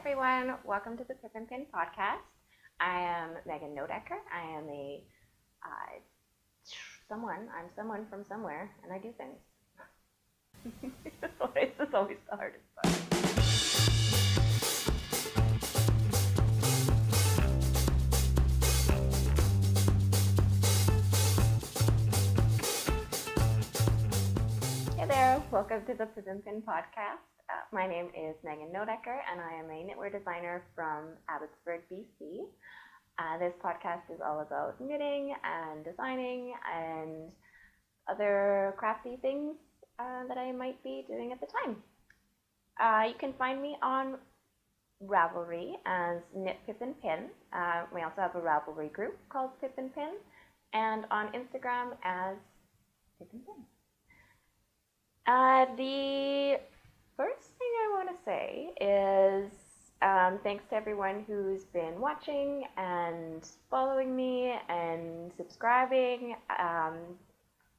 everyone, welcome to the Pip Pin Podcast. I am Megan Nodecker. I am I'm someone from somewhere, and I do things. This is always the hardest part. Hey there, welcome to the Pip Pin Podcast. My name is Megan Nodecker, and I am a knitwear designer from Abbotsford, BC. This podcast is all about knitting and designing and other crafty things that I might be doing at the time. You can find me on Ravelry as Knit Pip and Pin. We also have a Ravelry group called Pip and Pin, and on Instagram as Pip and Pin. The first thing I want to say is thanks to everyone who's been watching and following me and subscribing.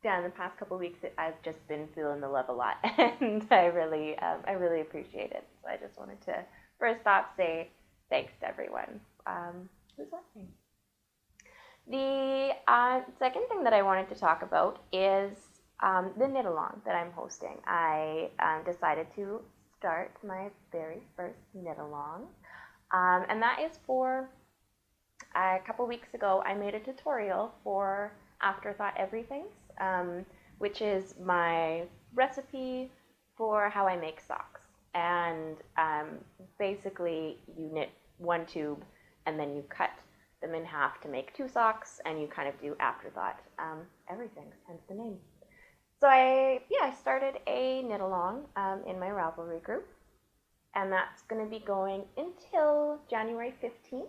In the past couple of weeks, I've just been feeling the love a lot, and I really appreciate it. So I just wanted to first off say thanks to everyone who's watching. The second thing that I wanted to talk about is the knit along that I'm hosting. I decided to start my very first knit along, and that is for a couple weeks ago. I made a tutorial for Afterthought Everythings, which is my recipe for how I make socks. And basically, you knit one tube, and then you cut them in half to make two socks, and you kind of do Afterthought Everythings, hence the name. So I started a knit along in my Ravelry group, and that's going to be going until January 15th.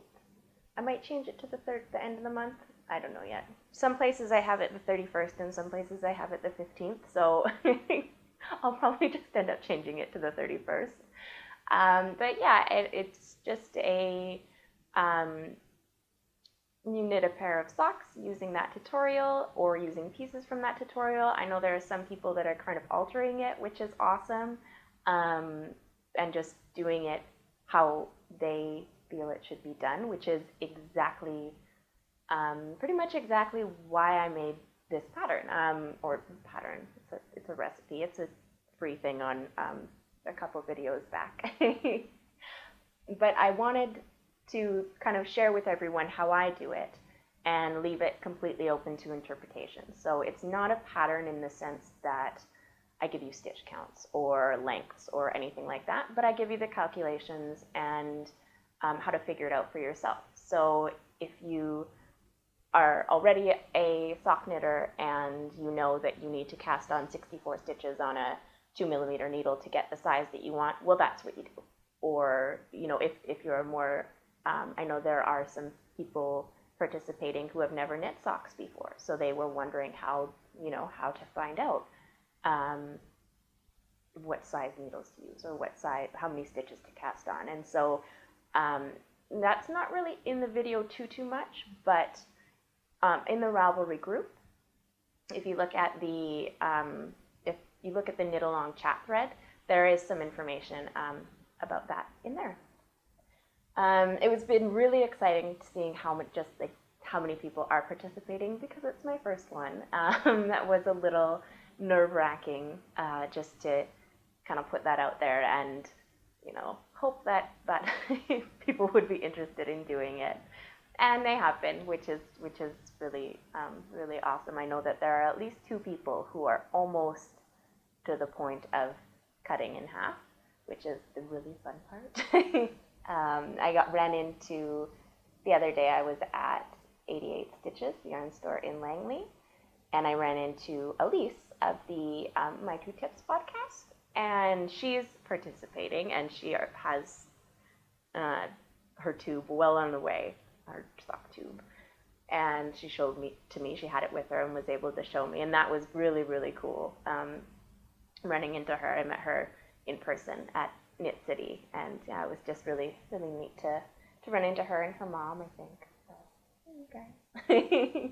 I might change it to the end of the month. I don't know yet. Some places I have it the 31st, and some places I have it the 15th. So I'll probably just end up changing it to the 31st. But yeah, it's just a you knit a pair of socks using that tutorial or using pieces from that tutorial. I know there are some people that are kind of altering it, which is awesome, and just doing it how they feel it should be done, which is pretty much exactly why I made this pattern, It's a recipe. It's a free thing on a couple videos back. But I wanted to kind of share with everyone how I do it and leave it completely open to interpretation. So it's not a pattern in the sense that I give you stitch counts or lengths or anything like that, but I give you the calculations and how to figure it out for yourself. So if you are already a sock knitter and you know that you need to cast on 64 stitches on a 2mm needle to get the size that you want, well, that's what you do. Or, if you're more I know there are some people participating who have never knit socks before, so they were wondering how to find out what size needles to use or how many stitches to cast on. And so that's not really in the video too much, but in the Ravelry group, if you look at the knit along chat thread, there is some information about that in there. It was been really exciting seeing how many people are participating, because it's my first one. That was a little nerve-wracking, just to kind of put that out there and hope that people would be interested in doing it, and they have been, which is really really awesome. I know that there are at least 2 people who are almost to the point of cutting in half, which is the really fun part. I ran into the other day. I was at 88 Stitches, the yarn store in Langley, and I ran into Elise of the My Two Tips podcast, and she's participating, and she has her tube well on the way, her sock tube, and she showed to me. She had it with her and was able to show me, and that was really really cool. Running into her, I met her in person at Knit City, and yeah, it was just really really neat to run into her and her mom, I think. So, hey guys.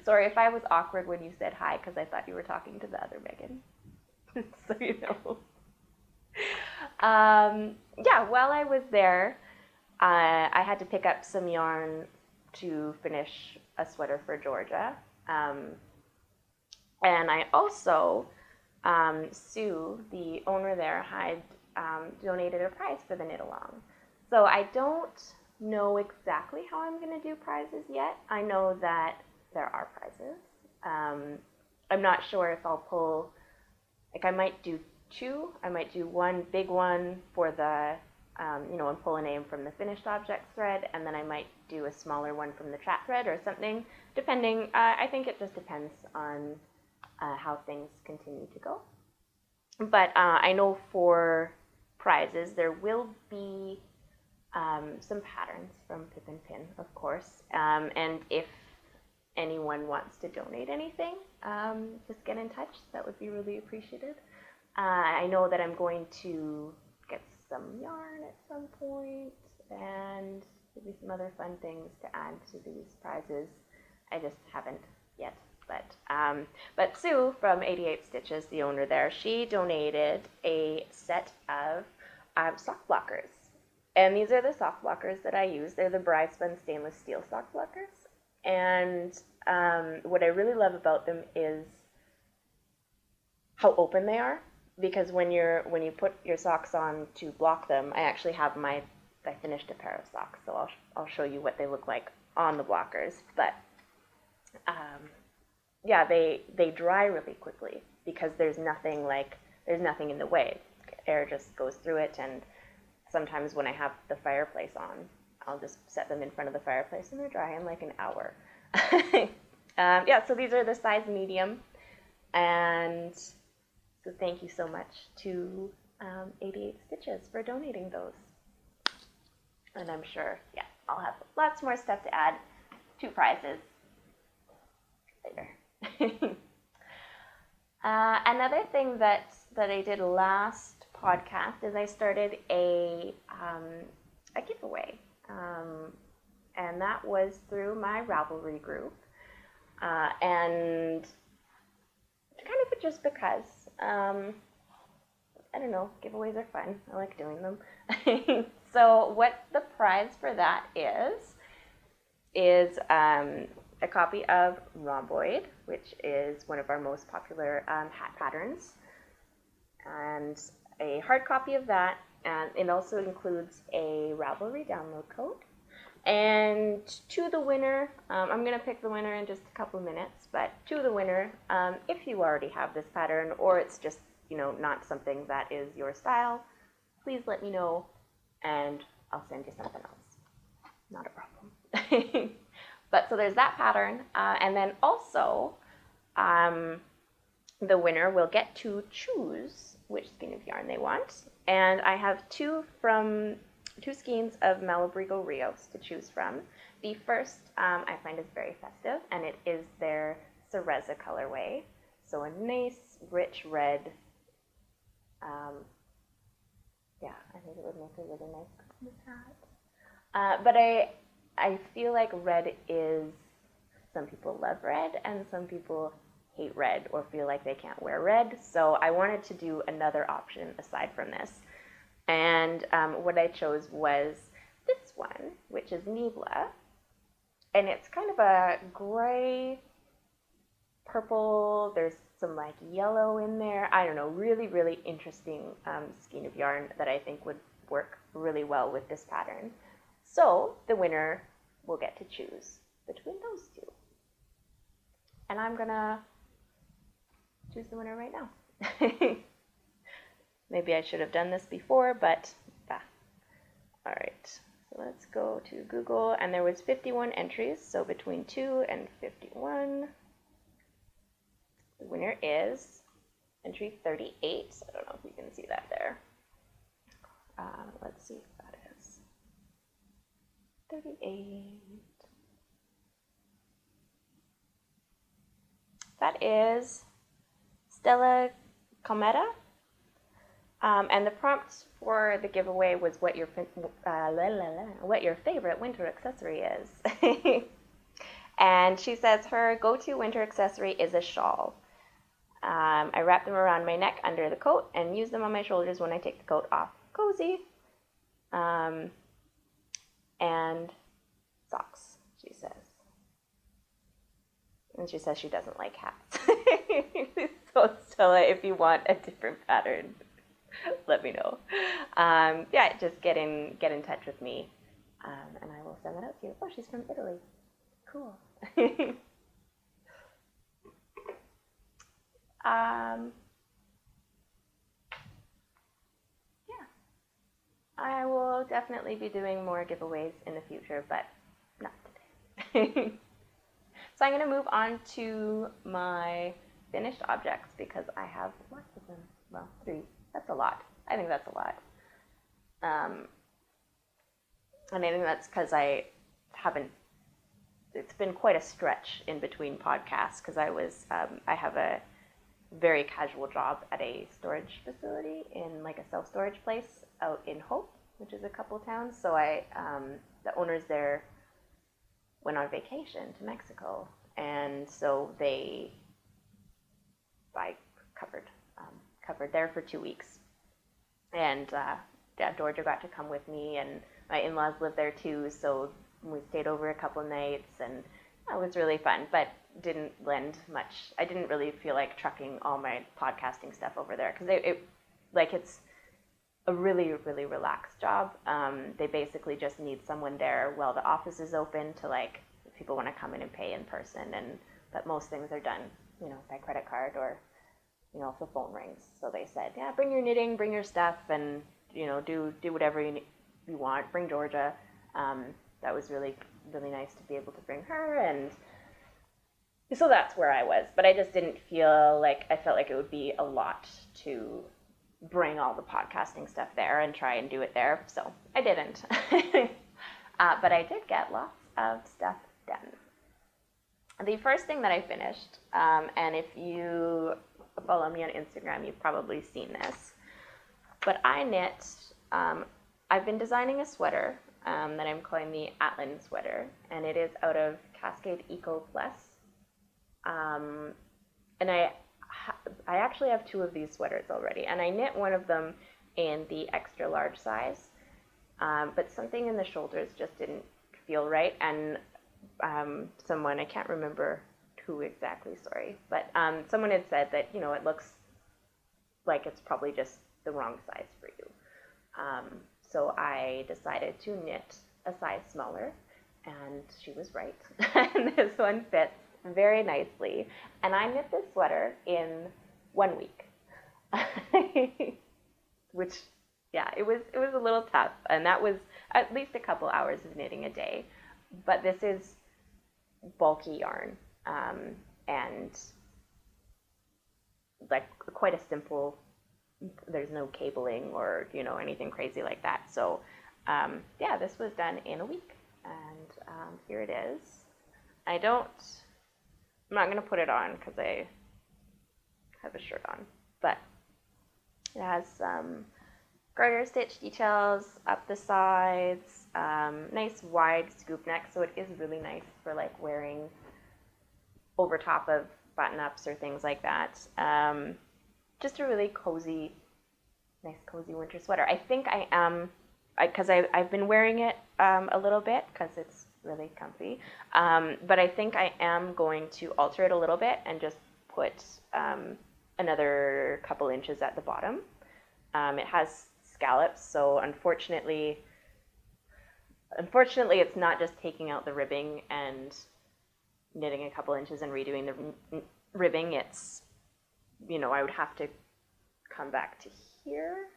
Sorry if I was awkward when you said hi, because I thought you were talking to the other Megan. So you know. Yeah, while I was there, I had to pick up some yarn to finish a sweater for Georgia. And I also, Sue, the owner there, had donated a prize for the knit along. So I don't know exactly how I'm going to do prizes yet. I know that there are prizes. I'm not sure if I'll pull, like I might do two. I might do one big one for the, and pull a name from the finished objects thread, and then I might do a smaller one from the chat thread or something, depending. I think it just depends on how things continue to go. But I know for prizes there will be some patterns from Pip and Pin, of course, and if anyone wants to donate anything, just get in touch. That would be really appreciated. I know that I'm going to get some yarn at some point and maybe some other fun things to add to these prizes. I just haven't yet. But Sue from 88 Stitches, the owner there, she donated a set of sock blockers. And these are the sock blockers that I use. They're the Bri Spun stainless steel sock blockers. And what I really love about them is how open they are. Because when you put your socks on to block them, I actually have I finished a pair of socks, so I'll show you what they look like on the blockers. But yeah, they dry really quickly because there's nothing in the way. Air just goes through it, and sometimes when I have the fireplace on, I'll just set them in front of the fireplace and they're dry in like an hour. Yeah, so these are the size medium, and so thank you so much to 88 Stitches for donating those. And I'm sure, yeah, I'll have lots more stuff to add to prizes later. Another thing that I did last podcast is I started a giveaway, and that was through my Ravelry group, and kind of just because I don't know, giveaways are fun. I like doing them. So what the prize for that is a copy of Rhomboid, which is one of our most popular hat patterns, and a hard copy of that, and it also includes a Ravelry download code. And to the winner, I'm going to pick the winner in just a couple minutes, but to the winner, if you already have this pattern or it's just, not something that is your style, please let me know and I'll send you something else. Not a problem. But so there's that pattern, and then also the winner will get to choose which skein of yarn they want. And I have two skeins of Malabrigo Rios to choose from. The first I find is very festive, and it is their Cereza colorway. So a nice, rich red. Yeah, I think it would make a really nice Christmas hat. But I feel like red is, some people love red, and some people hate red or feel like they can't wear red. So I wanted to do another option aside from this. And what I chose was this one, which is Nibla. And it's kind of a gray, purple, there's some like yellow in there. I don't know, really, really interesting skein of yarn that I think would work really well with this pattern. So the winner will get to choose between those two. And I'm gonna choose the winner right now. Maybe I should have done this before, but yeah. All right, so let's go to Google, and there was 51 entries, so between 2 and 51. The winner is entry 38. I don't know if you can see that there. Let's see if that is 38. That is Stella Cometa. And the prompt for the giveaway was what your favorite winter accessory is. And she says her go-to winter accessory is a shawl. I wrap them around my neck under the coat and use them on my shoulders when I take the coat off. cozy. And socks, she says. And she says she doesn't like hats. So Stella, if you want a different pattern, let me know. Just get in touch with me, and I will send that out to you. Oh, she's from Italy. Cool. I will definitely be doing more giveaways in the future, but not today. So I'm going to move on to my finished objects because I have lots of them. Well, 3. That's a lot. I think that's a lot. And I think that's because I haven't, it's been quite a stretch in between podcasts because I have a very casual job at a storage facility in like a self-storage place out in Hope, which is a couple towns. So the owners there went on vacation to Mexico, and so I covered there for 2 weeks, and Georgia got to come with me, and my in-laws live there too, so we stayed over a couple nights, and it was really fun, but didn't lend much. I didn't really feel like trucking all my podcasting stuff over there because it's a really, really relaxed job. They basically just need someone there while the office is open to like, if people want to come in and pay in person, but most things are done, by credit card or, if the phone rings. So they said, yeah, bring your knitting, bring your stuff, and, do whatever you want. Bring Georgia. That was really, really nice to be able to bring her, and so that's where I was. But I just didn't feel like, I felt like it would be a lot to bring all the podcasting stuff there and try and do it there, so I didn't. But I did get lots of stuff done. The first thing that I finished, and if you follow me on Instagram, you've probably seen this, but I knit, I've been designing a sweater that I'm calling the Atlan sweater, and it is out of Cascade Eco Plus. And I actually have 2 of these sweaters already, and I knit one of them in the extra large size, but something in the shoulders just didn't feel right, and someone, I can't remember who exactly, sorry, but someone had said that, it looks like it's probably just the wrong size for you. So I decided to knit a size smaller, and she was right. And this one fits very nicely, and I knit this sweater in 1 week. Which, it was a little tough, and that was at least a couple hours of knitting a day. But this is bulky yarn, and like quite a simple, there's no cabling or anything crazy like that. So this was done in a week, and here it is. I'm not going to put it on because I have a shirt on, but it has some garter stitch details up the sides, nice wide scoop neck, so it is really nice for like wearing over top of button-ups or things like that. Just a really nice cozy winter sweater. I think I am, because I've been wearing it a little bit because it's really comfy, but I think I am going to alter it a little bit and just put another couple inches at the bottom. It has scallops, so unfortunately it's not just taking out the ribbing and knitting a couple inches and redoing the ribbing. It's, I would have to come back to here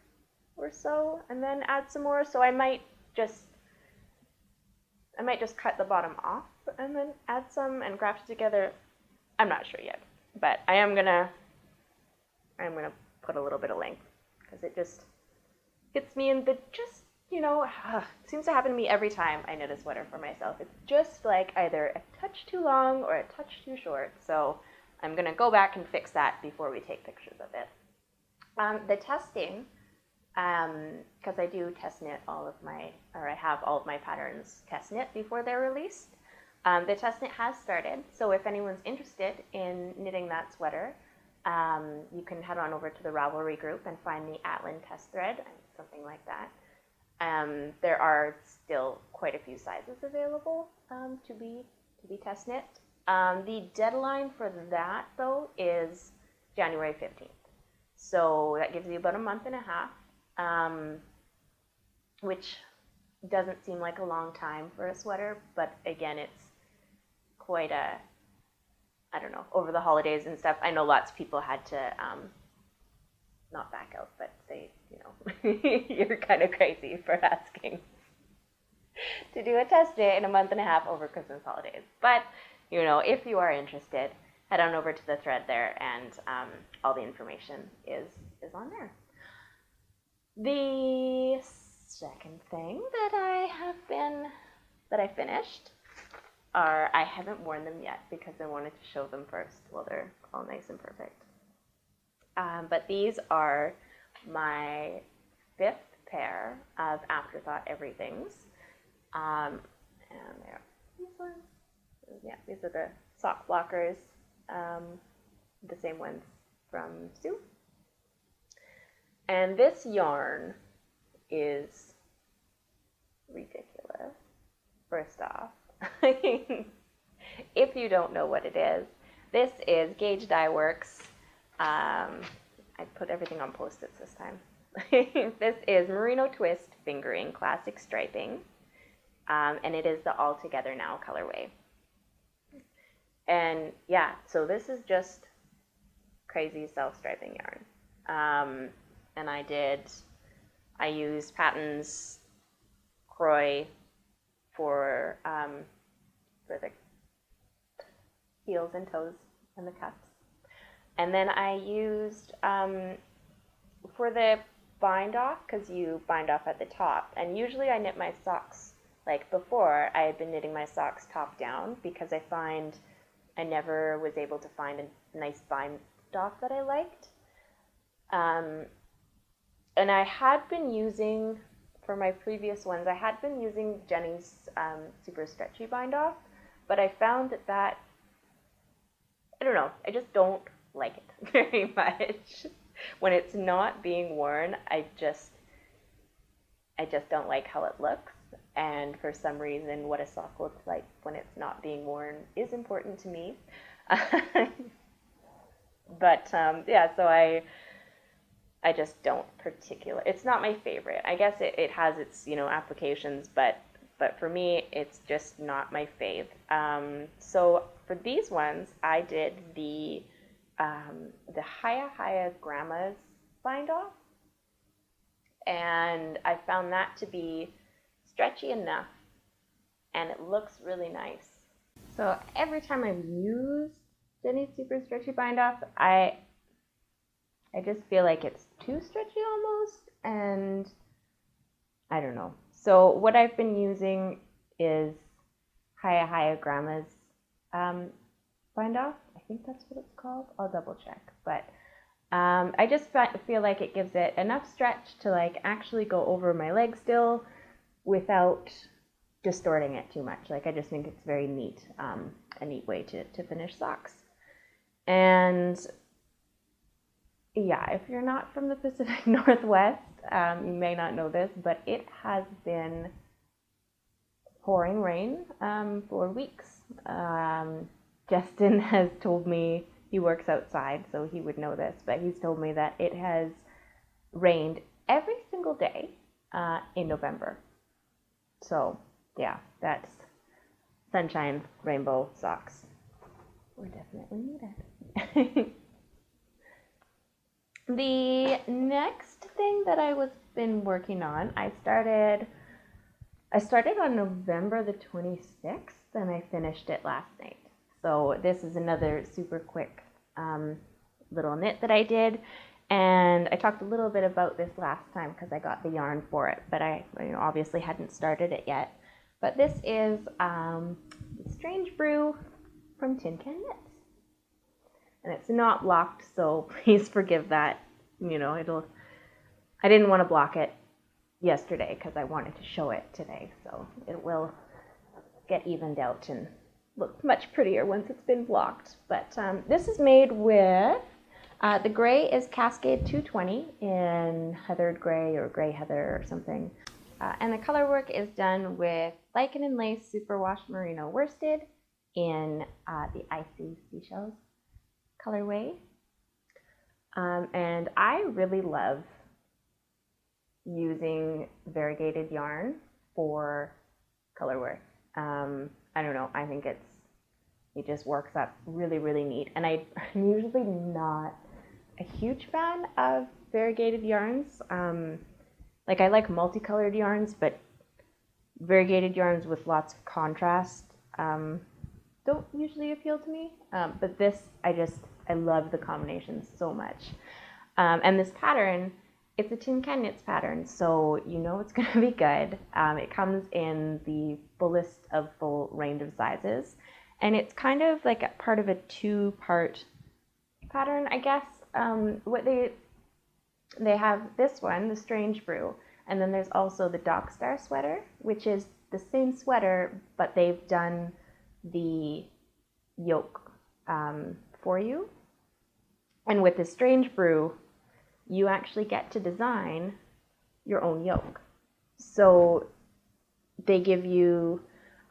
or so and then add some more, so I might just cut the bottom off and then add some and graft it together. I'm not sure yet, but I'm gonna put a little bit of length because it just hits me in the it seems to happen to me every time I knit a sweater for myself. It's just like either a touch too long or a touch too short. So I'm gonna go back and fix that before we take pictures of it. The testing, because I do test knit I have all of my patterns test knit before they're released. The test knit has started, so if anyone's interested in knitting that sweater, you can head on over to the Ravelry Group and find the Atlan test thread. something like that. There are still quite a few sizes available to be test knit. The deadline for that, though, is January 15th. So that gives you about a month and a half, which doesn't seem like a long time for a sweater, but again, it's quite a, I don't know, over the holidays and stuff. I know lots of people had to not back out, but say, you're kind of crazy for asking to do a test knit in a month and a half over Christmas holidays. But, if you are interested, head on over to the thread there, and all the information is on there. The second thing that I finished I haven't worn them yet because I wanted to show them first while they're all nice and perfect. But these are my 5th pair of Afterthought Everythings. And they're these ones. Yeah, these are the sock blockers, the same ones from Sue. And this yarn is ridiculous, first off. If you don't know what it is, this is Gauge Dye Works. I put everything on Post-its this time. This is Merino Twist Fingering Classic Striping, and it is the All Together Now colorway. And yeah, so this is just crazy self-striping yarn. And I used Patton's Croy for the heels and toes and the cuffs. And then I used, for the bind off, because you bind off at the top, and usually I knit my socks, like before, I had been knitting my socks top down, because I find I never was able to find a nice bind off that I liked. And I had been using, for my previous ones, I had been using Jenny's super stretchy bind off, but I found that I don't know, I just don't like it very much. When it's not being worn, I just don't like how it looks. And for some reason, what a sock looks like when it's not being worn is important to me. But yeah, so I just don't it's not my favorite. I guess it has its, applications, but for me, it's just not my fave. So for these ones, I did the Haya Grandma's bind off, and I found that to be stretchy enough, and it looks really nice. So every time I've used Jenny's super stretchy bind off, I just feel like it's too stretchy almost, and I don't know. So what I've been using is Haya Grandma's bind off. I think that's what it's called. I'll double check. But I just feel like it gives it enough stretch to actually go over my leg still without distorting it too much. I just think it's very neat, a neat way to finish socks. And yeah, if you're not from the Pacific Northwest, you may not know this, but it has been pouring rain for weeks. Justin has told me, he works outside, so he would know this, but he's told me that it has rained every single day in November. So yeah, that's sunshine, rainbow socks. We're definitely needed. The next thing that I was been working on, I started on November the 26th, and I finished it last night. So this is another super quick little knit that I did, and I talked a little bit about this last time because I got the yarn for it, but I obviously hadn't started it yet. But this is Strange Brew from Tin Can Knits. And it's not blocked, so please forgive that. I didn't want to block it yesterday because I wanted to show it today, so it will get evened out and look much prettier once it's been blocked. But this is made with The gray is Cascade 220 in heathered gray or gray heather or something. And the color work is done with lichen and lace superwash merino worsted in the Icy Seashells colorway. And I really love using variegated yarn for color work. I don't know, I think it just works up really, really neat. And I'm usually not a huge fan of variegated yarns. Like I like multicolored yarns, but variegated yarns with lots of contrast don't usually appeal to me. But this, I love the combination so much. And this pattern, it's a Tin Can Knits pattern, so you know it's going to be good. It comes in the fullest of full range of sizes, and it's kind of like a part of a two-part pattern, I guess. What they have this one, the Strange Brew, and then there's also the Dock Star sweater, which is the same sweater, but they've done the yoke for you. And with the Strange Brew, you actually get to design your own yoke. So they give you,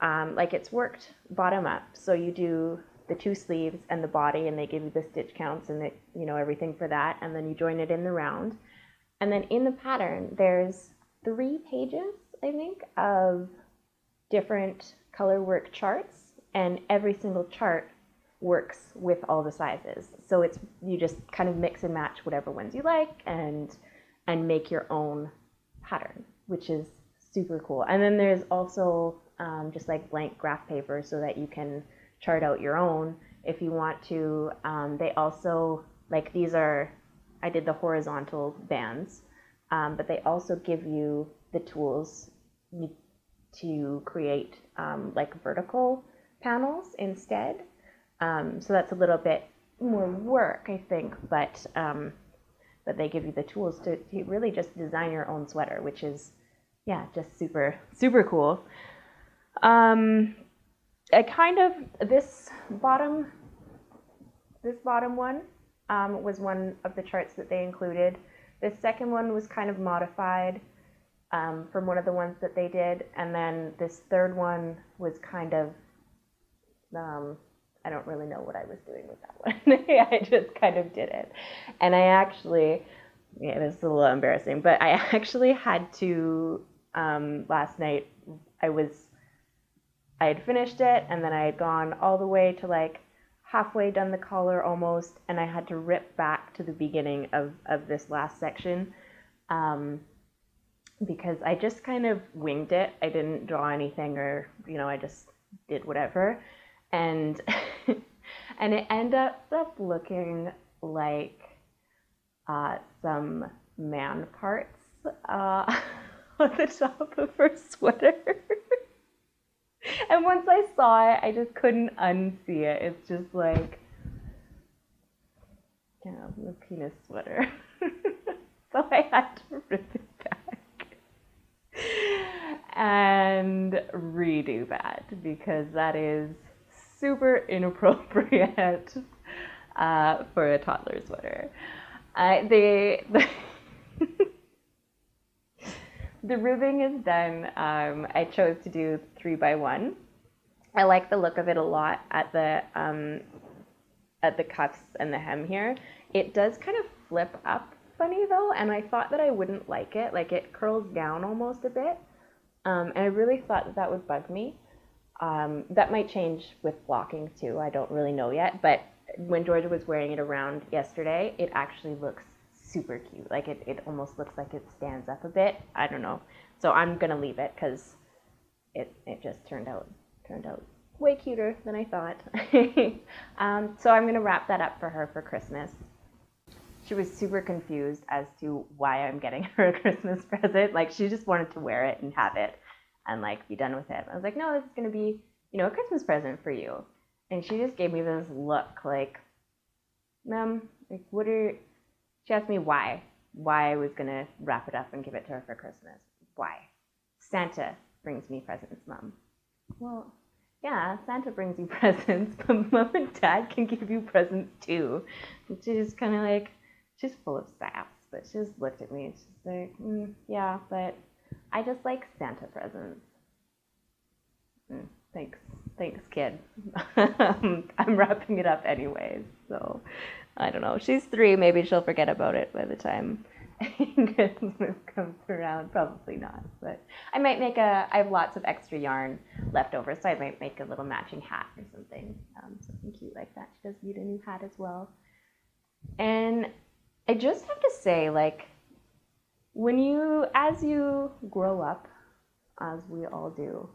like it's worked bottom up. So you do the 2 sleeves and the body, and they give you the stitch counts and the, everything for that. And then you join it in the round. And then in the pattern, there's 3 pages, I think, of different color work charts, and every single chart works with all the sizes. So you just kind of mix and match whatever ones you like and make your own pattern, which is super cool. And then there's also just like blank graph paper so that you can chart out your own if you want to. They also, like I did the horizontal bands, but they also give you the tools to create like vertical panels instead. So that's a little bit more work, I think, but they give you the tools to really just design your own sweater, which is, yeah, just super, super cool. This bottom one was one of the charts that they included. The second one was kind of modified from one of the ones that they did, and then this third one was kind of I don't really know what I was doing with that one. I just kind of did it. And I actually, this is a little embarrassing, but I actually had to, last night, I had finished it, and then I had gone all the way to like halfway done the collar almost, and I had to rip back to the beginning of this last section because I just kind of winged it. I didn't draw anything, or, I just did whatever. And and it ended up looking like some man parts on the top of her sweater. And once I saw it, I just couldn't unsee it. It's just like, the penis sweater. So I had to rip it back and redo that, because that is super inappropriate for a toddler sweater. The ribbing is done. I chose to do 3x1. I like the look of it a lot at the cuffs and the hem here. It does kind of flip up funny though, and I thought that I wouldn't like it. Like it curls down almost a bit, and I really thought that would bug me. That might change with blocking too. I don't really know yet, but when Georgia was wearing it around yesterday, it actually looks super cute. Like it almost looks like it stands up a bit. I don't know. So I'm gonna leave it because it just turned out way cuter than I thought. So I'm gonna wrap that up for her for Christmas. She was super confused as to why I'm getting her a Christmas present. Like she just wanted to wear it and have it and like be done with it. I was like, no, this is gonna be, a Christmas present for you. And she just gave me this look like, Mom, like she asked me why I was gonna wrap it up and give it to her for Christmas. Why? Santa brings me presents, Mom. Well, yeah, Santa brings you presents, but Mom and Dad can give you presents too. And she just kind of like, she's full of sass, but she just looked at me and she's like, yeah, but I just like Santa presents. Thanks, thanks, kid. I'm wrapping it up anyways, so I don't know. She's 3, maybe she'll forget about it by the time Christmas comes around. Probably not, but I have lots of extra yarn left over, so I might make a little matching hat or something, something cute like that. She does need a new hat as well. And I just have to say, like, as you grow up, as we all do,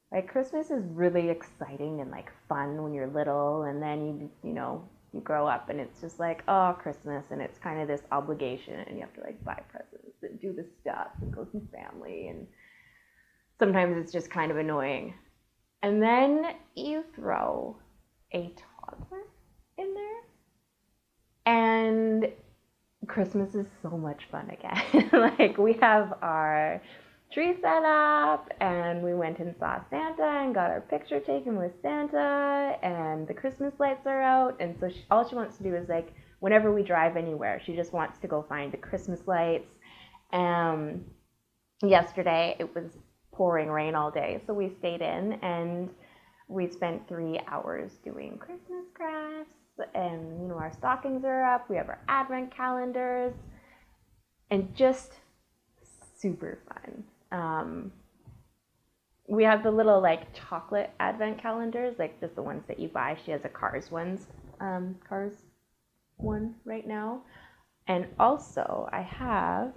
like, Christmas is really exciting and like fun when you're little, and then you grow up and it's just like, oh, Christmas, and it's kind of this obligation, and you have to like buy presents and do the stuff and go see family, and sometimes it's just kind of annoying. And then you throw a toddler in there, and Christmas is so much fun again. Like, we have our tree set up, and we went and saw Santa and got our picture taken with Santa, and the Christmas lights are out, and so all she wants to do is, like, whenever we drive anywhere, she just wants to go find the Christmas lights. Yesterday it was pouring rain all day, so we stayed in and we spent 3 hours doing Christmas crafts, and our stockings are up, we have our advent calendars, and just super fun. We have the little like chocolate advent calendars, like just the ones that you buy. She has a Cars one right now. And also I have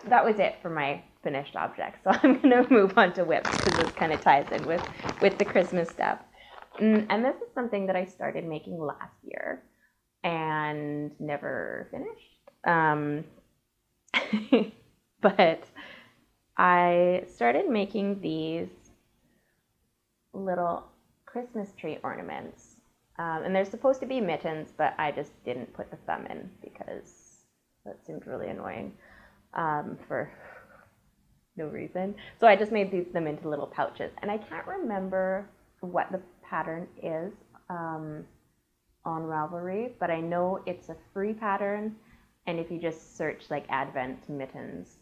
that was it for my finished objects. So I'm going to move on to whips, because this kind of ties in with the Christmas stuff. And this is something that I started making last year and never finished. But I started making these little Christmas tree ornaments. And they're supposed to be mittens, but I just didn't put the thumb in because that seemed really annoying for no reason. So I just made them into little pouches. And I can't remember what the pattern is on Ravelry, but I know it's a free pattern. And if you just search like Advent mittens,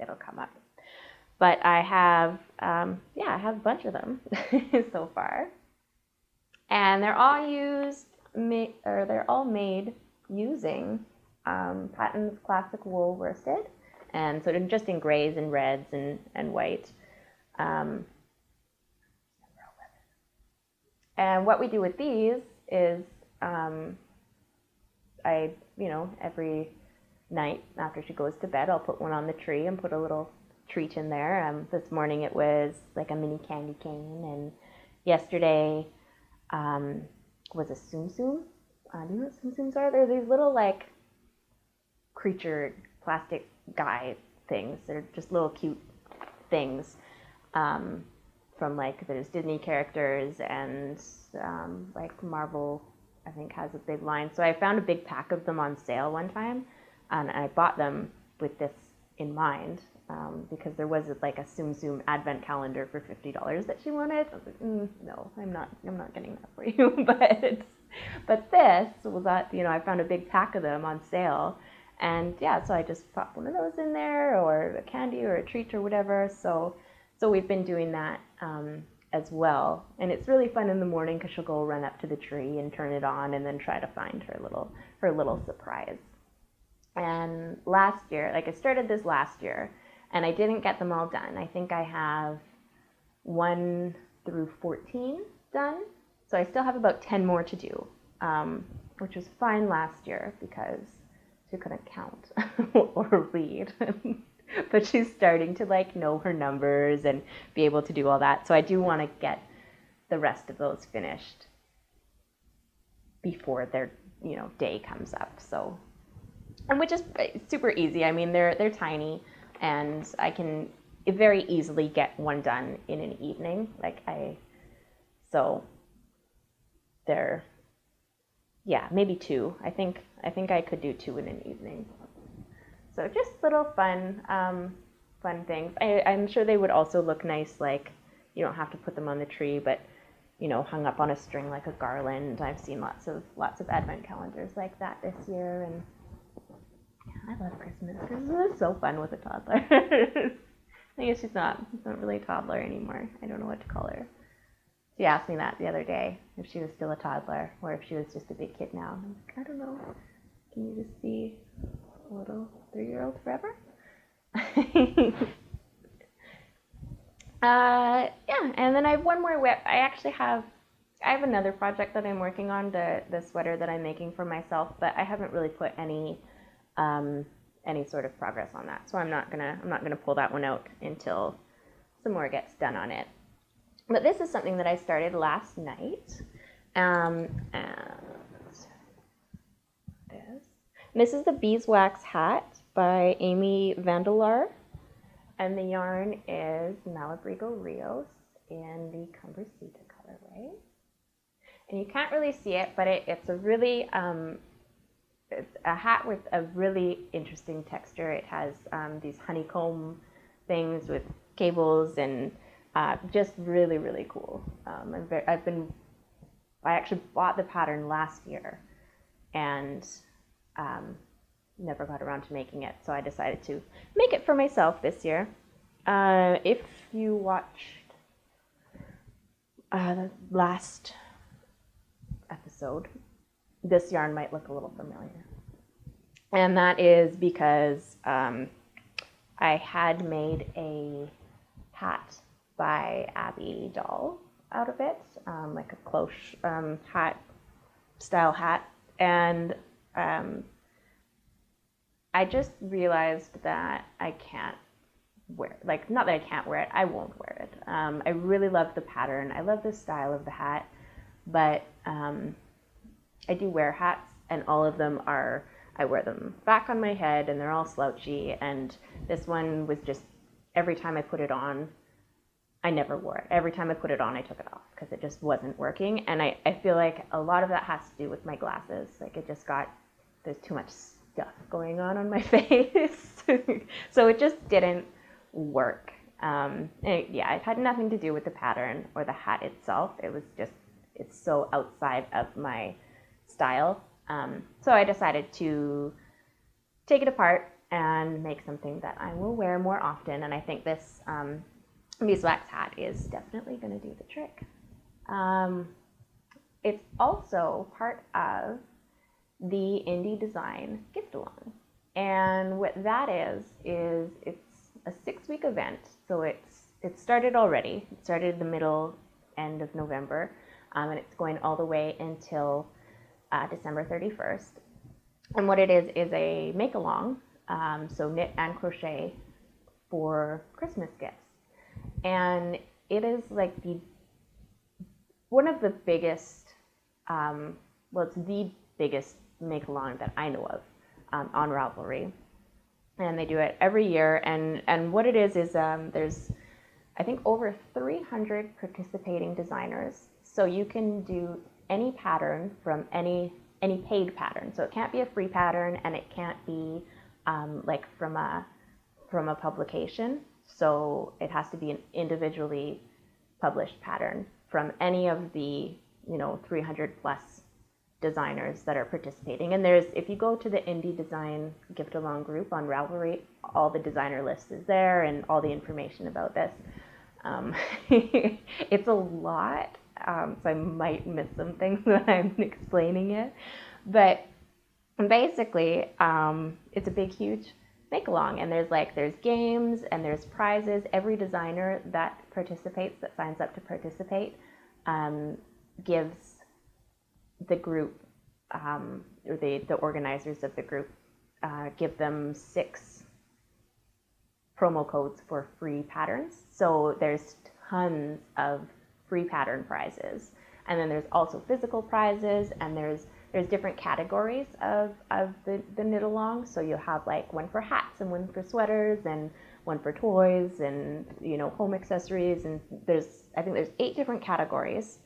it'll come up. But I have a bunch of them so far, and they're all made using Patton's Classic Wool Worsted, and so just in grays and reds and white. And what we do with these is every night after she goes to bed, I'll put one on the tree and put a little treat in there. This morning it was like a mini candy cane, and yesterday was a tsum tsum. Do you know what tsum tsums are? They're these little like creature plastic guy things. They're just little cute things from like there's Disney characters, and like Marvel I think has a big line. So I found a big pack of them on sale one time, and I bought them with this in mind, because there was like a Tsum Tsum advent calendar for $50 that she wanted. I was like, no, I'm not getting that for you. but this was that, I found a big pack of them on sale, and yeah, so I just popped one of those in there, or a candy or a treat or whatever. So we've been doing that as well, and it's really fun in the morning because she'll go run up to the tree and turn it on, and then try to find her little surprise. And last year, like I started this last year, and I didn't get them all done. I think I have 1 through 14 done, so I still have about 10 more to do, which was fine last year because she couldn't count or read. But she's starting to like know her numbers and be able to do all that. So I do want to get the rest of those finished before their day comes up. So, and which is super easy. I mean, they're tiny, and I can very easily get one done in an evening. So they're maybe 2. I think I could do 2 in an evening. So just little fun fun things. I'm sure they would also look nice, like, you don't have to put them on the tree, but, you know, hung up on a string like a garland. I've seen lots of advent calendars like that this year, and yeah, I love Christmas. Christmas is so fun with a toddler. I guess she's not really a toddler anymore. I don't know what to call her. She asked me that the other day, if she was still a toddler, or if she was just a big kid now. I'm like, I don't know. Can you just be a little 3-year-old forever? Yeah, and then I have one more whip. I have another project that I'm working on, the sweater that I'm making for myself, but I haven't really put any sort of progress on that. So I'm not gonna pull that one out until some more gets done on it. But this is something that I started last night. And this is the beeswax hat by Amy Vandelar. And the yarn is Malabrigo Rios in the Cumbersita colorway. And you can't really see it, but it's a really, it's a hat with a really interesting texture. It has these honeycomb things with cables and just really, really cool. I actually bought the pattern last year and never got around to making it, so I decided to make it for myself this year. If you watched the last episode, this yarn might look a little familiar. And that is because I had made a hat by Abby Doll out of it, like a cloche hat, style hat. And I just realized that I can't wear it. Like, not that I can't wear it, I won't wear it. I really love the pattern. I love the style of the hat, but I do wear hats, and all of them I wear them back on my head, and they're all slouchy, and this one was just, every time I put it on, I never wore it. Every time I put it on, I took it off, because it just wasn't working, and I feel like a lot of that has to do with my glasses. Like, there's too much stuff going on my face, so it just didn't work. It had nothing to do with the pattern or the hat itself. It was just, it's so outside of my style. So I decided to take it apart and make something that I will wear more often, and I think this beeswax hat is definitely going to do the trick. It's also part of the Indie Design Gift Along, and what that is it's a 6-week event. So it started already. It started the end of November, and it's going all the way until December 31st. And what it is a make-along, so knit and crochet for Christmas gifts. And it is like one of the biggest, it's the biggest make-along that I know of on Ravelry. And they do it every year. And what it is there's, I think, over 300 participating designers. So you can do any pattern from any paid pattern. So it can't be a free pattern, and it can't be like from a publication. So it has to be an individually published pattern from any of the 300 plus designers that are participating. And if you go to the Indie Design Gift Along group on Ravelry, all the designer list is there and all the information about this. It's a lot, so I might miss some things when I'm explaining it. But basically, it's a big, huge make-along, and there's games and there's prizes. Every designer that signs up to participate, gives the group, or the organizers of the group, give them 6 promo codes for free patterns. So there's tons of free pattern prizes, and then there's also physical prizes, and there's different categories of the knit along. So you'll have like one for hats and one for sweaters and one for toys and home accessories, and I think there's 8 different categories.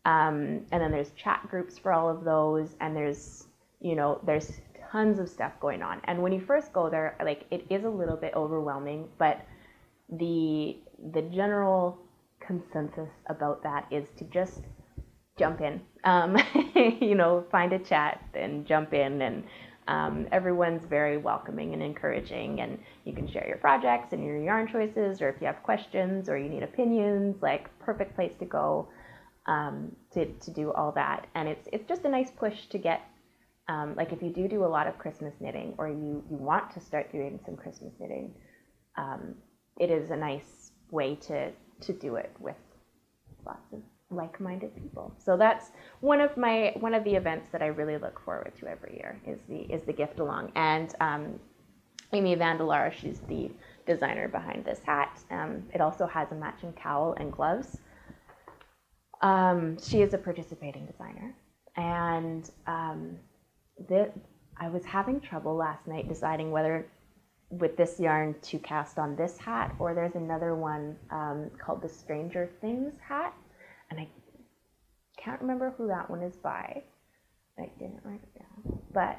And then there's chat groups for all of those, and there's tons of stuff going on. And when you first go there, like, it is a little bit overwhelming, but the general consensus about that is to just jump in, find a chat and jump in, and everyone's very welcoming and encouraging, and you can share your projects and your yarn choices, or if you have questions or you need opinions, like, perfect place to go to do all that. And it's just a nice push to get, like, if you do a lot of Christmas knitting, or you want to start doing some Christmas knitting, it is a nice way to do it with lots of like-minded people. So that's one of the events that I really look forward to every year is the gift along. And Amy Vandelar, she's the designer behind this hat. It also has a matching cowl and gloves. She is a participating designer, and I was having trouble last night deciding whether with this yarn to cast on this hat, or there's another one called the Stranger Things hat, and I can't remember who that one is by. I didn't write it down, but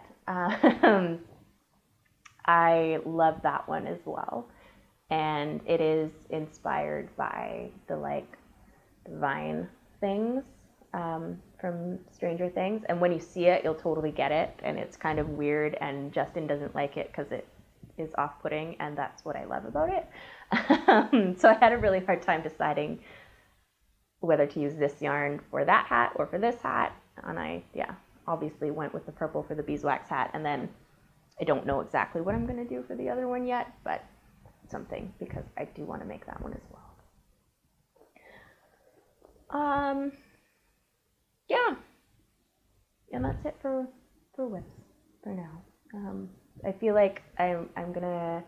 I love that one as well, and it is inspired by the, like, vine things from Stranger Things, and when you see it, you'll totally get it, and it's kind of weird, and Justin doesn't like it because it is off-putting, and that's what I love about it. So I had a really hard time deciding whether to use this yarn for that hat or for this hat, and I obviously went with the purple for the beeswax hat, and then I don't know exactly what I'm going to do for the other one yet, but something, because I do want to make that one as well. And that's it for whips for now. I feel like I'm gonna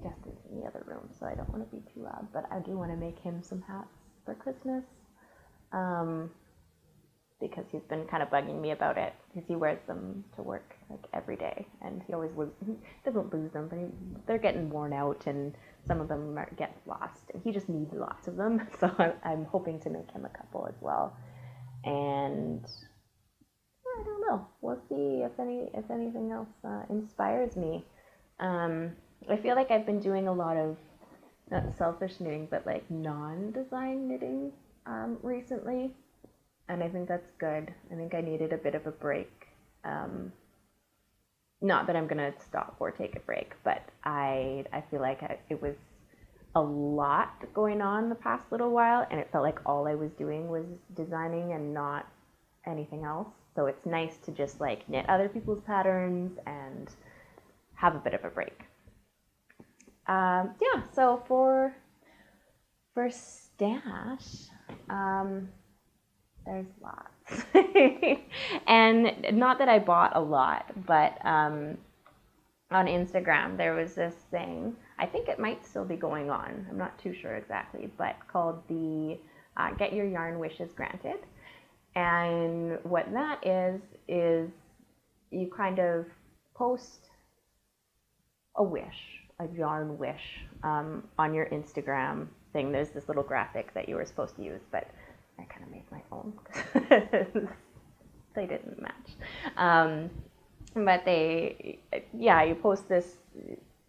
Justin's in the other room, so I don't want to be too loud, but I do want to make him some hats for Christmas, because he's been kind of bugging me about it, because he wears them to work like every day, and he doesn't lose them, but they're getting worn out, and some of them get lost, and he just needs lots of them. So I'm hoping to make him a couple as well, and I don't know. We'll see if anything else inspires me. I feel like I've been doing a lot of, not selfish knitting, but like non-design knitting recently, and I think that's good. I think I needed a bit of a break. Not that I'm gonna stop or take a break, but I feel like it was a lot going on the past little while, and it felt like all I was doing was designing and not anything else. So it's nice to just like knit other people's patterns and have a bit of a break. So for stash, there's lots. And not that I bought a lot, but on Instagram there was this thing, I think it might still be going on, I'm not too sure exactly, but called the Get Your Yarn Wishes Granted. And what that is you kind of post a wish, a yarn wish, on your Instagram thing. There's this little graphic that you were supposed to use, but I kind of made my own because they didn't match. But you post this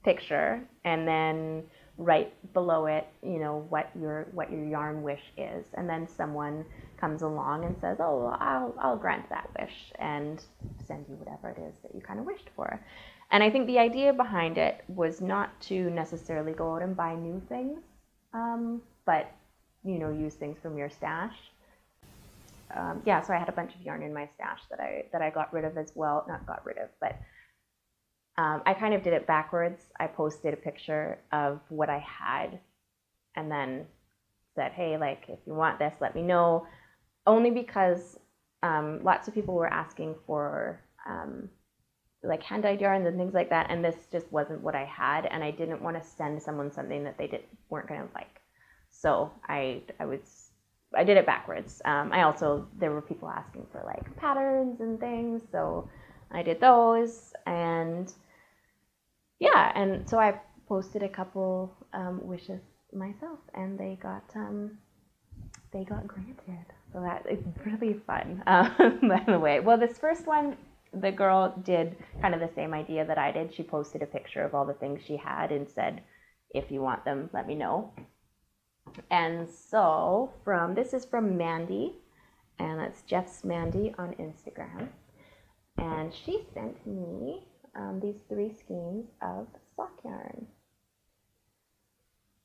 picture, and then right below it, what your yarn wish is, and then someone comes along and says, "Oh, I'll grant that wish," and send you whatever it is that you kind of wished for. And I think the idea behind it was not to necessarily go out and buy new things, but use things from your stash. So I had a bunch of yarn in my stash that I got rid of as well. Not got rid of, but I kind of did it backwards. I posted a picture of what I had, and then said, "Hey, like, if you want this, let me know." Only because lots of people were asking for like hand-dyed yarn and things like that, and this just wasn't what I had, and I didn't want to send someone something that they weren't going to like. So I did it backwards. There were people asking for like patterns and things, so I did those, and so I posted a couple wishes myself, and they got granted. So that is really fun. By the way, well, this first one, the girl did kind of the same idea that I did. She posted a picture of all the things she had and said, if you want them, let me know. And so this is from Mandy, and that's Jeff's Mandy on Instagram. And she sent me these 3 skeins of sock yarn.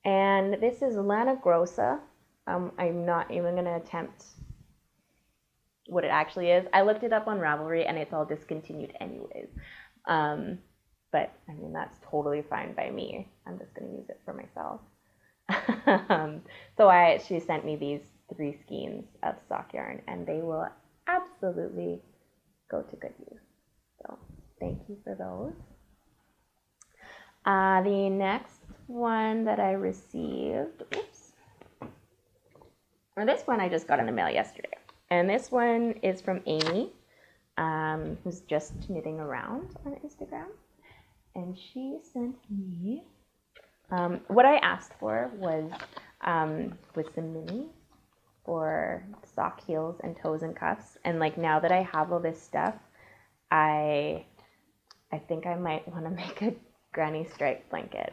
And this is Lana Grossa. I'm not even going to attempt what it actually is. I looked it up on Ravelry, and it's all discontinued anyways. But, I mean, that's totally fine by me. I'm just going to use it for myself. So she sent me these 3 skeins of sock yarn, and they will absolutely go to good use. So thank you for those. The next one that I received, this one I just got in the mail yesterday. And this one is from Amy, who's just knitting around on Instagram. And she sent me, what I asked for was some minis for sock heels and toes and cuffs. And like now that I have all this stuff, I think I might want to make a granny stripe blanket.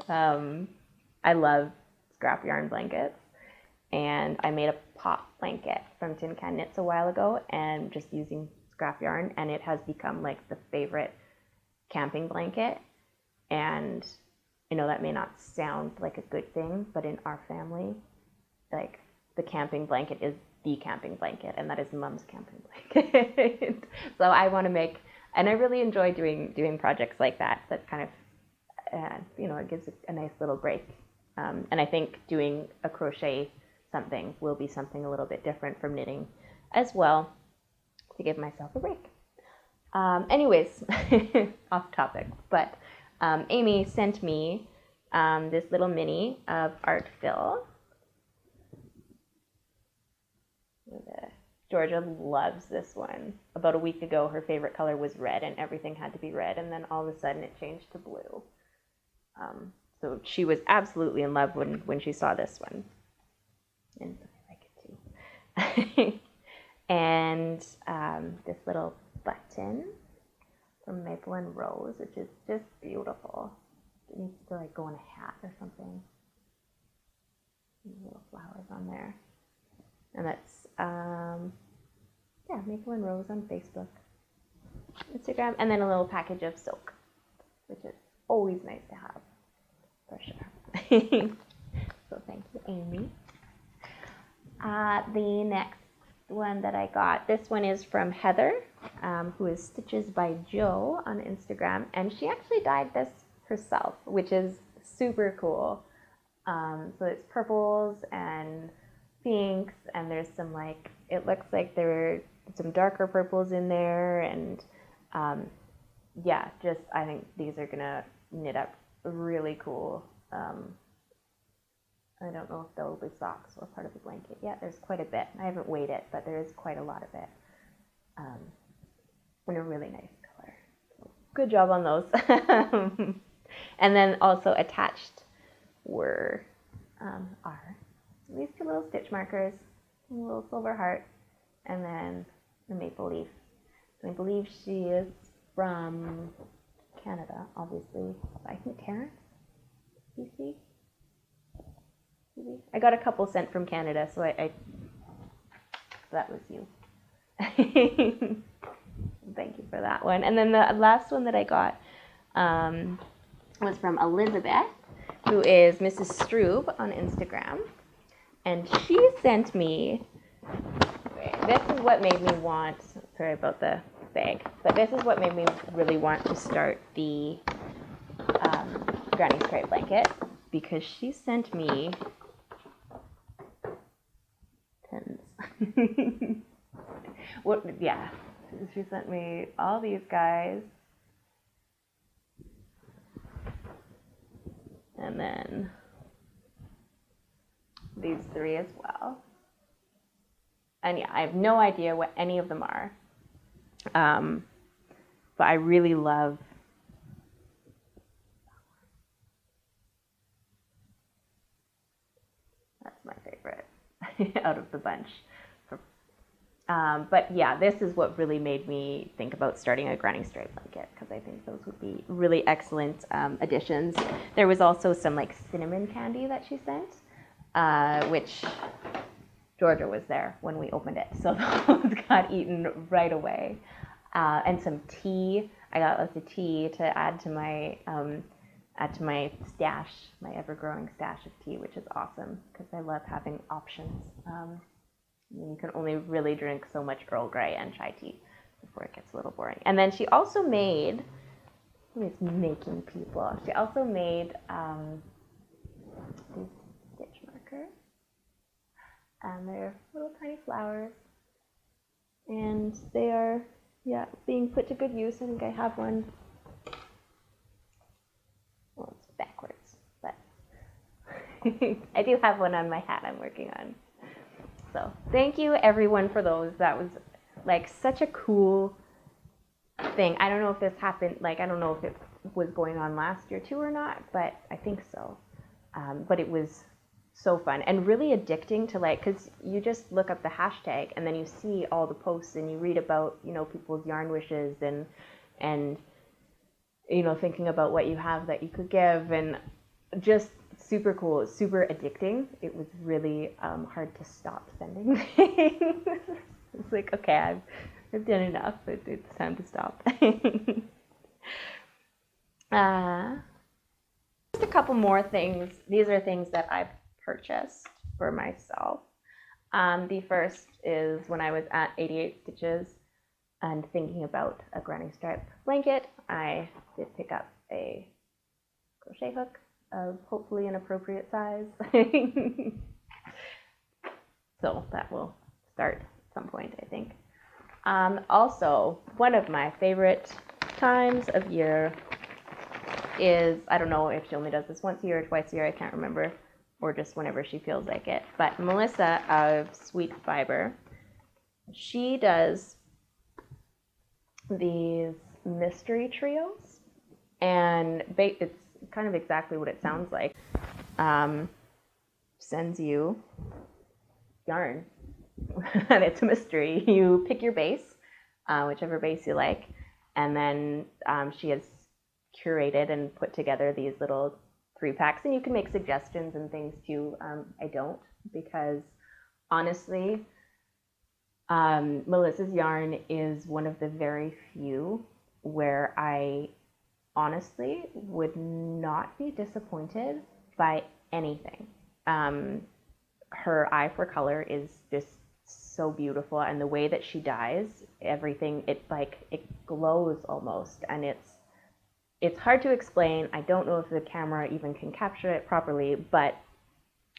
I love scrap yarn blankets, and I made a pop blanket from Tin Can Knits a while ago, and just using scrap yarn, and it has become like the favorite camping blanket. And I know that may not sound like a good thing, but in our family, like the camping blanket is the camping blanket, and that is Mom's camping blanket. So I want to make, and I really enjoy doing projects like that. That kind of, it gives a nice little break. And I think doing a crochet something will be something a little bit different from knitting as well, to give myself a break. Anyways, off topic, but Amy sent me this little mini of Art Fill. Georgia loves this one. About a week ago, her favorite color was red, and everything had to be red, and then all of a sudden it changed to blue. So she was absolutely in love when she saw this one. And I like it too. And this little button from Maple and Rose, which is just beautiful. It needs to like go on a hat or something. Little flowers on there. And that's, Maple and Rose on Facebook, Instagram, and then a little package of soak, which is always nice to have, for sure. So thank you, Amy. The next one that I got, this one is from Heather, who is Stitches by Joe on Instagram, and she actually dyed this herself, which is super cool. So it's purples and pinks, and there's some it looks like there are some darker purples in there, and I think these are gonna knit up really cool. I don't know if they'll be socks or part of the blanket yet. There's quite a bit. I haven't weighed it, but there is quite a lot of it. And a really nice color. So good job on those. And then also attached are these 2 little stitch markers, a little silver heart, and then the maple leaf. So I believe she is from Canada, obviously. I think Terrence, BC. I got a couple sent from Canada, so that was you. Thank you for that one. And then the last one that I got was from Elizabeth, who is Mrs. Stroob on Instagram. And she sent me, this is what made me want, sorry about the bag, but this is what made me really want to start the granny stripe blanket, because she sent me pins. She sent me all these guys, and then these 3 as well. And I have no idea what any of them are, but I really love that's my favorite out of the bunch. But yeah, this is what really made me think about starting a granny stripe blanket, because I think those would be really excellent additions. There was also some like cinnamon candy that she sent, which Georgia was there when we opened it, so those got eaten right away. And some tea. I got lots of tea to add to my stash, my ever-growing stash of tea, which is awesome because I love having options. You can only really drink so much Earl Grey and chai tea before it gets a little boring. And then she also made, who is making people? She also made these stitch markers, and they're little tiny flowers, and they are, being put to good use. I think I have one. Well, it's backwards, but I do have one on my hat I'm working on. So thank you everyone for those. That was like such a cool thing. I don't know if this happened, like I don't know if it was going on last year too or not, but I think so. But it was so fun and really addicting to, like, because you just look up the hashtag and then you see all the posts and you read about, you know, people's yarn wishes and you know, thinking about what you have that you could give, and just super cool, super addicting. It was really hard to stop sending things. It's like, okay, I've done enough. It's time to stop. Just a couple more things. These are things that I've purchased for myself. The first is when I was at 88 Stitches and thinking about a granny stripe blanket, I did pick up a crochet hook of hopefully an appropriate size. So that will start at some point, I think. Also, one of my favorite times of year is, I don't know if she only does this once a year or twice a year, I can't remember, or just whenever she feels like it, but Melissa of Sweet Fiber, she does these mystery trios, and it's kind of exactly what it sounds like. Sends you yarn and it's a mystery. You pick your base, whichever base you like, and then she has curated and put together these little 3-packs, and you can make suggestions and things too. I don't, because honestly, Melissa's yarn is one of the very few where I honestly would not be disappointed by anything. Her eye for color is just so beautiful, and the way that she dyes everything, it glows almost, and it's hard to explain. I don't know if the camera even can capture it properly, but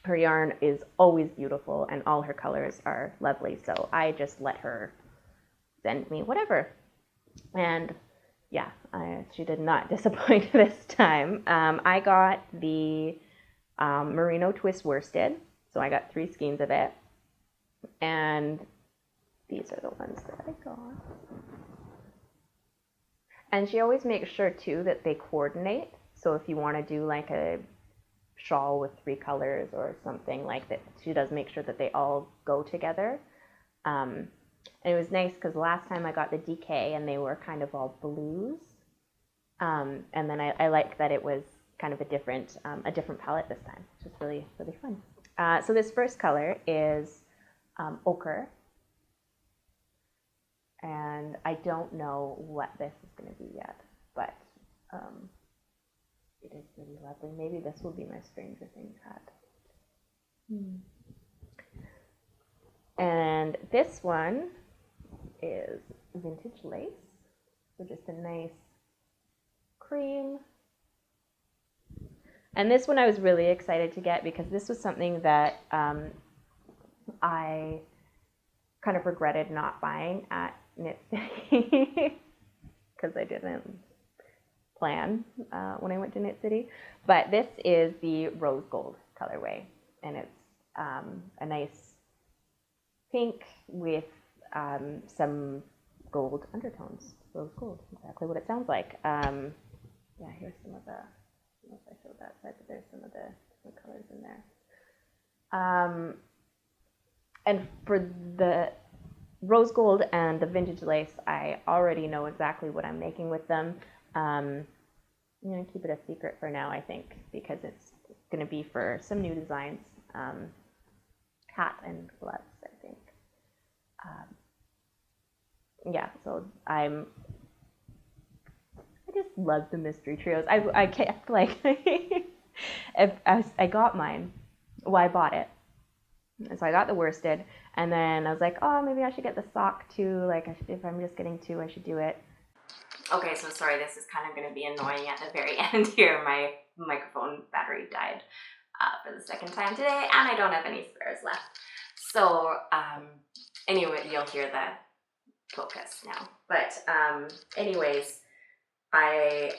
her yarn is always beautiful and all her colors are lovely. So I just let her send me whatever. And yeah, she did not disappoint this time. I got the merino twist worsted. So I got 3 skeins of it. And these are the ones that I got. And she always makes sure too that they coordinate. So if you want to do like a shawl with 3 colors or something like that, she does make sure that they all go together. And it was nice because last time I got the DK and they were kind of all blues. And then I liked that it was kind of a different palette this time, which is really, really fun. So this first color is ochre. And I don't know what this is going to be yet, but it is really lovely. Maybe this will be my Stranger Things hat. And this one is vintage lace. So just a nice cream. And this one I was really excited to get because this was something that I kind of regretted not buying at Knit City because I didn't plan when I went to Knit City. But this is the rose gold colorway, and it's a nice pink with some gold undertones. Rose gold, exactly what it sounds like. Yeah, here's some of the, I don't know if I showed that side, but there's some of the different colors in there. And for rose gold and the vintage lace, I already know exactly what I'm making with them. I'm going to keep it a secret for now, I think, because it's going to be for some new designs. Hat and gloves, I think. Yeah, so I just love the mystery trios. I kept like, I got mine. Well, I bought it. And so I got the worsted, and then I was like, oh, maybe I should get the sock too. Like, if I'm just getting two, I should do it. Okay, so sorry, this is kind of going to be annoying at the very end here. My microphone battery died for the second time today, and I don't have any spares left. So, anyway, you'll hear the focus now. But anyways, I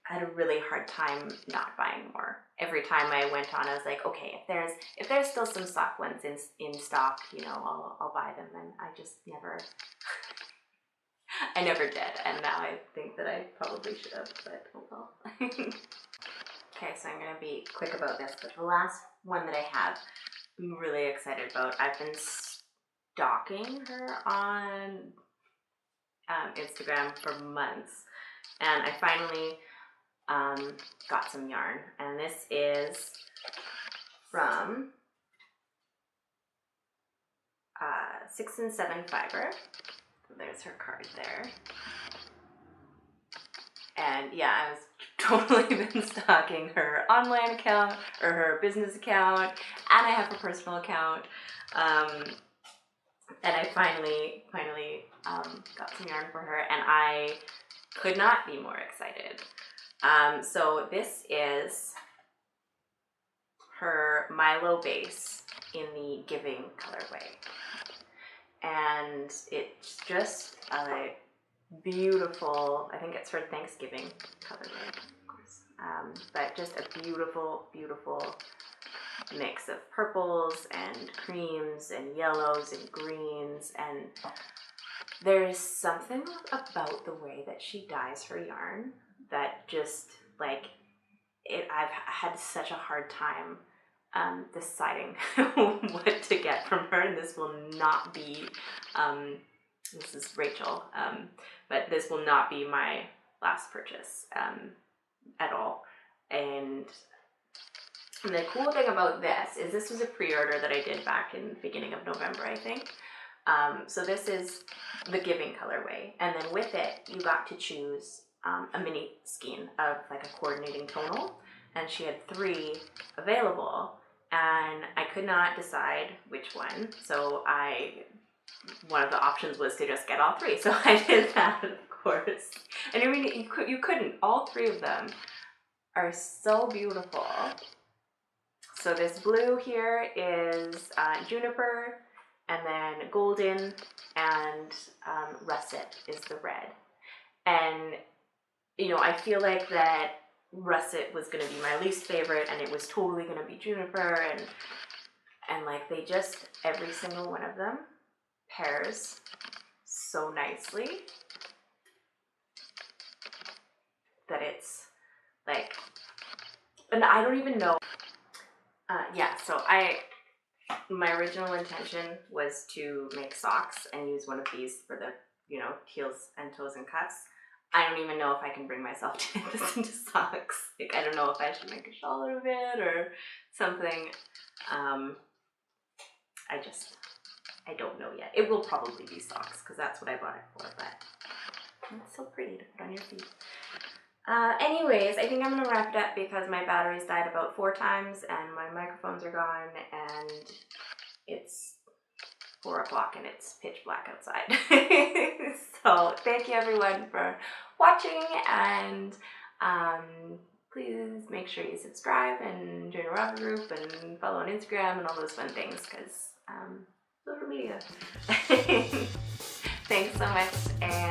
had a really hard time not buying more. Every time I went on, I was like, okay, if there's still some sock ones in stock, you know, I'll buy them. And I just never, I never did. And now I think that I probably should have, but oh well. Okay, so I'm gonna be quick about this. But the last one that I have, I'm really excited about. I've been stalking her on Instagram for months, and I finally got some yarn, and this is from 6 and 7 fiber. There's her card there, and yeah, I was totally been stalking her online account or her business account, and I have her personal account, and I finally got some yarn for her, and I could not be more excited. So this is her Milo base in the Giving colorway, and it's just a beautiful, I think it's her Thanksgiving colorway, of course, but just a beautiful, beautiful mix of purples and creams and yellows and greens, and there's something about the way that she dyes her yarn that just, like, I've had such a hard time deciding what to get from her, and this will not be, this is Rachel, but this will not be my last purchase at all. And the cool thing about this was a pre-order that I did back in the beginning of November, I think. So this is the Giving colorway, and then with it, you got to choose a mini skein of like a coordinating tonal, and she had 3 available, and I could not decide which one. So one of the options was to just get all 3. So I did that, of course. And I mean, you couldn't. All 3 of them are so beautiful. So this blue here is juniper, and then golden, and russet is the red. And, you know, I feel like that russet was going to be my least favorite, and it was totally going to be juniper, and like they just, every single one of them pairs so nicely that it's like, and I don't even know. Yeah, so my original intention was to make socks and use one of these for the, you know, heels and toes and cuffs. I don't even know if I can bring myself to make this into socks. Like, I don't know if I should make a shawl out of it or something. I don't know yet. It will probably be socks because that's what I bought it for, but it's so pretty to put on your feet. Anyways, I think I'm going to wrap it up because my batteries died about 4 times and my microphones are gone, and it's 4 o'clock and it's pitch black outside. So thank you everyone for watching, and please make sure you subscribe and join the Ravelry Group and follow on Instagram and all those fun things, because social media. Thanks so much, and